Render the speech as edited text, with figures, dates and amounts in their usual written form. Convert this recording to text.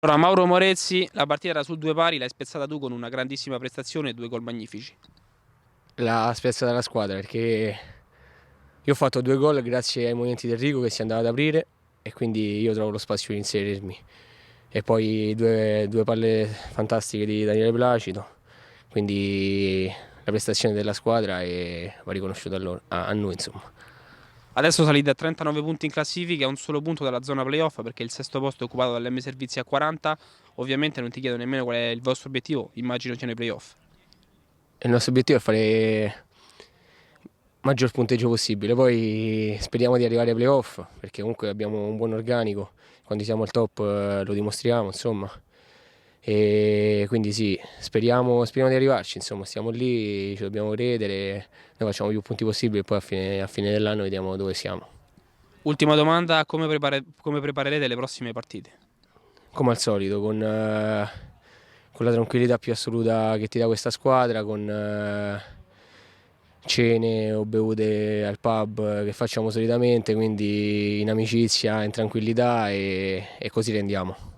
Allora, Mauro Morezzi, la partita era su due pari, l'hai spezzata tu con una grandissima prestazione e due gol magnifici. La spezza della squadra perché io ho fatto 2 gol grazie ai movimenti di Enrico che si andava ad aprire e quindi io trovo lo spazio di inserirmi. E poi due palle fantastiche di Daniele Placido, quindi la prestazione della squadra va riconosciuta a noi insomma. Adesso salite a 39 punti in classifica, a un solo punto dalla zona playoff perché il sesto posto è occupato dall'M Servizi a 40. Ovviamente non ti chiedo nemmeno qual è il vostro obiettivo, immagino siano i playoff. E il nostro obiettivo è fare maggior punteggio possibile, poi speriamo di arrivare ai playoff perché comunque abbiamo un buon organico, quando siamo al top lo dimostriamo insomma. E quindi sì, speriamo di arrivarci, insomma, stiamo lì, ci dobbiamo credere, noi facciamo più punti possibili e poi a fine dell'anno vediamo dove siamo. Ultima domanda, come preparerete le prossime partite? Come al solito, con la tranquillità più assoluta che ti dà questa squadra, con cene o bevute al pub che facciamo solitamente, quindi in amicizia, in tranquillità e così rendiamo.